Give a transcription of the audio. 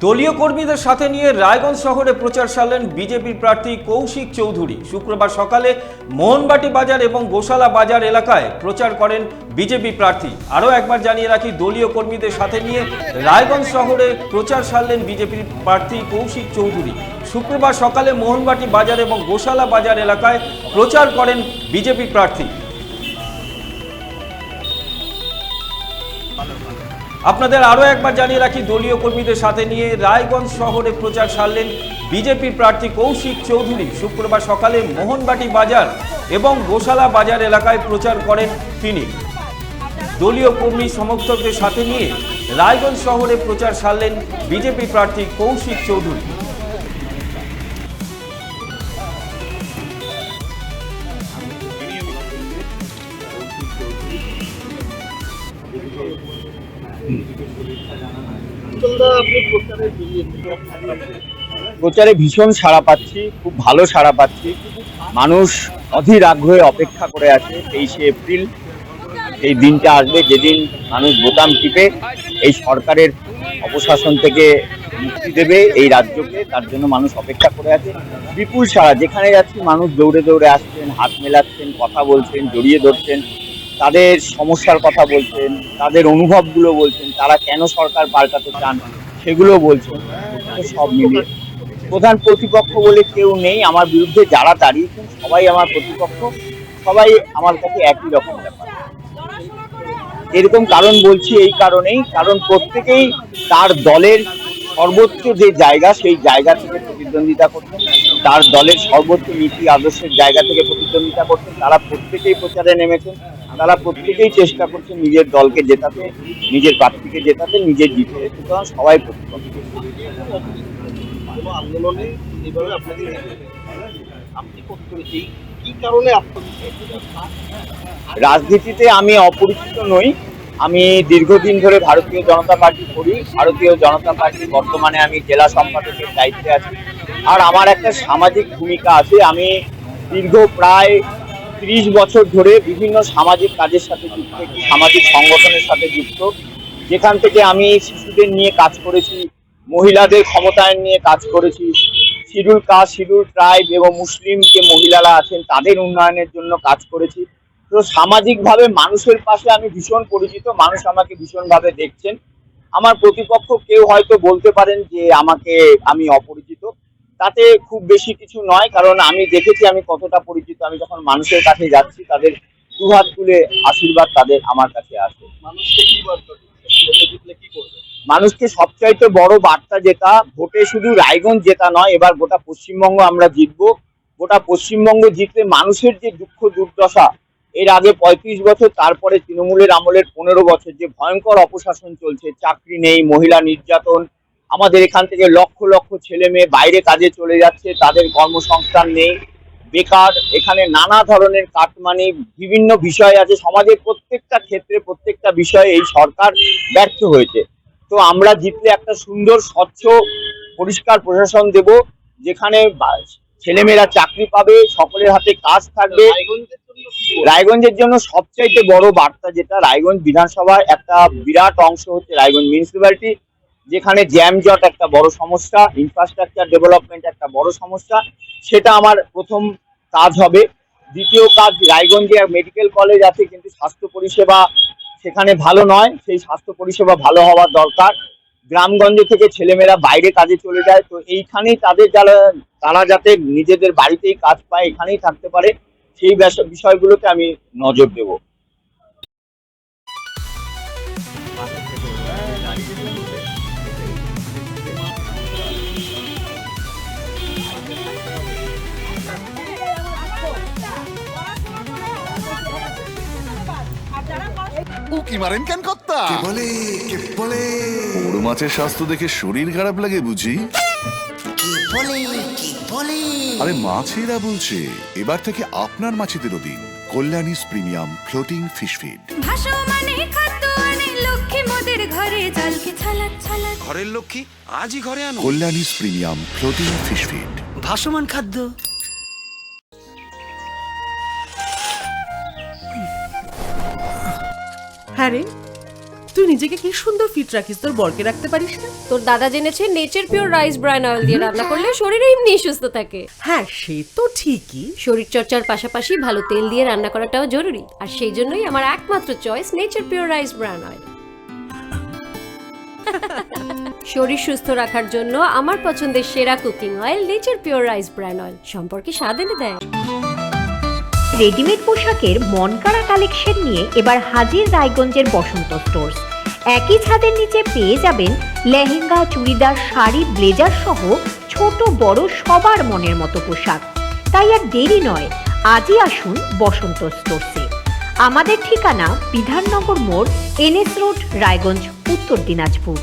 দলীয় কর্মীদের সাথে নিয়ে রায়গঞ্জ শহরে প্রচার সারলেন বিজেপির প্রার্থী কৌশিক চৌধুরী। শুক্রবার সকালে মোহনবাটি বাজার এবং গোশালা বাজার এলাকায় প্রচার করেন বিজেপি প্রার্থী। আরও একবার জানিয়ে রাখি, দলীয় কর্মীদের সাথে নিয়ে রায়গঞ্জ শহরে প্রচার সারলেন বিজেপির প্রার্থী কৌশিক চৌধুরী। শুক্রবার সকালে মোহনবাটি বাজার এবং গোশালা বাজার এলাকায় প্রচার করেন বিজেপি প্রার্থী। আপনাদের আরও একবার জানিয়ে রাখি, দলীয় কর্মীদের সাথে নিয়ে রায়গঞ্জ শহরে প্রচার সারলেন বিজেপির প্রার্থী কৌশিক চৌধুরী। শুক্রবার সকালে মোহনবাটি বাজার এবং গোশালা বাজার এলাকায় প্রচার করেন তিনি। দলীয় কর্মী সমর্থকদের সাথে নিয়ে রায়গঞ্জ শহরে প্রচার সারলেন বিজেপি প্রার্থী কৌশিক চৌধুরী। প্রচারে ভীষণ সাড়া পাচ্ছি, খুব ভালো সাড়া পাচ্ছি। মানুষ অধীর আগ্রহে অপেক্ষা করে আছে 23শে এপ্রিল এই দিনটা আসবে, যেদিন মানুষ বোতাম টিপে এই সরকারের অপশাসন থেকে মুক্তি দেবে এই রাজ্যকে। তার জন্য মানুষ অপেক্ষা করে আছে। বিপুল সাড়া, যেখানে যাচ্ছি মানুষ দৌড়ে দৌড়ে আসছেন, হাত মেলাচ্ছেন, কথা বলছেন, জড়িয়ে ধরছেন, তাদের সমস্যার কথা বলছেন, তাদের অনুভবগুলো বলছেন, তারা কেন সরকার পাল্টাতে চান সেগুলো বলছেন। সব মিলিয়ে প্রধান প্রতিপক্ষ বলে কেউ নেই আমার বিরুদ্ধে। যারা দাঁড়িয়েছেন সবাই আমার প্রতিপক্ষ, সবাই আমার কাছে একই রকম ব্যাপার। এরকম কারণ বলছি এই কারণেই, কারণ প্রত্যেকেই তার দলের সর্বোচ্চ যে জায়গা সেই জায়গা থেকে প্রতিদ্বন্দ্বিতা করছেন, তার দলের সর্বোচ্চ নীতি আদর্শের জায়গা থেকে প্রতিদ্বন্দ্বিতা করছেন। তারা প্রত্যেকেই প্রচারে নেমেছেন, তারা প্রত্যেকেই চেষ্টা করছেন নিজের দলকে জেতাতে, নিজের প্রার্থীকে জেতাতে, নিজের জিতে। সুতরাং সবাই প্রতিপক্ষ। রাজনীতিতে আমি অপরিচিত নই। আমি দীর্ঘদিন ধরে ভারতীয় জনতা পার্টি করি। ভারতীয় জনতা পার্টি বর্তমানে আমি জেলা সম্পাদকের দায়িত্বে আছি। আর আমার একটা সামাজিক ভূমিকা আছে। আমি দীর্ঘ প্রায় 30 বছর ধরে বিভিন্ন সামাজিক কাজের সাথে যুক্ত, একটি সামাজিক সংগঠনের সাথে যুক্ত, যেখান থেকে আমি শিশুদের নিয়ে কাজ করেছি, মহিলাদের ক্ষমতায়ন নিয়ে কাজ করেছি, শিডিউল কাস্ট, শিডিউল ট্রাইব এবং মুসলিম যে মহিলারা আছেন তাদের উন্নয়নের জন্য কাজ করেছি। তো সামাজিকভাবে মানুষের পাশে আমি ভীষণ পরিচিত, মানুষ আমাকে ভীষণভাবে দেখছেন। আমার প্রতিপক্ষ কেউ হয়তো বলতে পারেন যে আমি অপরিচিত, তাতে খুব বেশি কিছু নয়, কারণ আমি দেখেছি আমি কতটা পরিচিত। আমি যখন মানুষের কাছে যাচ্ছি তাদের দুহাত তুলে আশীর্বাদ তাদের আমার কাছে আসে। মানুষকে সবচাইতে বড় বার্তা যেটা, ভোটে শুধু রায়গঞ্জ জেতা নয়, এবার গোটা পশ্চিমবঙ্গ আমরা জিতবো। গোটা পশ্চিমবঙ্গ জিতলে মানুষের যে দুঃখ দুর্দশা, এর আগে 35 বছর, তারপরে তৃণমূলের আমলের 15 বছর যে ভয়ঙ্কর অপশাসন চলছে, চাকরি নেই, মহিলা নির্যাতন, আমাদের এখান থেকে লক্ষ লক্ষ ছেলে মেয়ে বাইরে কাজে চলে যাচ্ছে, তাদের কর্মসংস্থান নেই, বেকার, এখানে নানা ধরনের কাটমানি, বিভিন্ন বিষয় আছে। সমাজের প্রত্যেকটা ক্ষেত্রে, প্রত্যেকটা বিষয়ে এই সরকার ব্যর্থ হয়েছে। তো আমরা জিতলে একটা সুন্দর, স্বচ্ছ, পরিষ্কার প্রশাসন দেব, যেখানে ছেলেমেয়েরা চাকরি পাবে, সকলের হাতে কাজ থাকবে। রায়গঞ্জের জন্য সবচাইতে বড় বার্তা যেটা, রায়গঞ্জ বিধানসভার একটা বিরাট অংশ হচ্ছে রায়গঞ্জ মিউনিসিপ্যালিটি, যেখানে জ্যামজট একটা বড় সমস্যা, ইনফ্রাস্ট্রাকচার ডেভেলপমেন্ট একটা বড় সমস্যা। সেটা আমার প্রথম কাজ হবে। দ্বিতীয় কাজ, রায়গঞ্জে মেডিকেল কলেজ আছে কিন্তু স্বাস্থ্য পরিষেবা সেখানে ভালো নয়, সেই স্বাস্থ্য পরিষেবা ভালো হওয়ার দরকার। গ্রামগঞ্জ থেকে ছেলেমেয়েরা বাইরে কাজে চলে যায়, তো এইখানেই তারা যাতে নিজেদের বাড়িতেই কাজ পায়, এখানেই থাকতে পারে, সেই বিষয়গুলোতে আমি নজর দেব। উকি মারেন কেন কর্তা? কে বলে বড় মাছের স্বাস্থ্য দেখে শরীর খারাপ লাগে বুঝি? আরে মাছেরা বলছে, এবার থেকে আপনার মাছেদেরও দিন কল্যাণীস প্রিমিয়াম ফ্লোটিং ফিশ ফিড। ঘরের লক্ষ্মী আজই ঘরে আনো কল্যাণীস প্রিমিয়াম ফ্লোটিং ফিশ ফিড, ভাসমান খাদ্য। হ্যাঁ রে, তুই নিজেকে কি সুন্দর ফিট রাখিস, তোর বরকে রাখতে পারিস না? তোর দাদা জেনেছে Nature Pure rice bran oil দিয়ে রান্না করলে শরীর এমনি সুস্থ থাকে। হ্যাঁ সে তো ঠিকই। শরীর চর্চার পাশাপাশি ভালো তেল দিয়ে রান্না করাটাও জরুরি, আর সেই জন্যই আমার একমাত্র choice nature Pure rice bran oil. শরীর সুস্থ রাখার জন্য আমার পছন্দের সেরা cooking oil nature Pure rice bran oil, সম্পর্কে স্বাদ এনে দেয়। রেডিমেড পোশাকের মনকাড়া কালেকশন নিয়ে এবার হাজির রায়গঞ্জের বসন্ত স্টোর্স। একই ছাদের নিচে পেয়ে যাবেন লেহেঙ্গা, চুড়িদার, শাড়ি, ব্লেজার সহ ছোট বড় সবার মনের মতো পোশাক। তাই আর দেরি নয়, আজই আসুন বসন্ত স্টোর্সে। আমাদের ঠিকানা বিধাননগর মোড়, NS রোড, রায়গঞ্জ, উত্তর দিনাজপুর।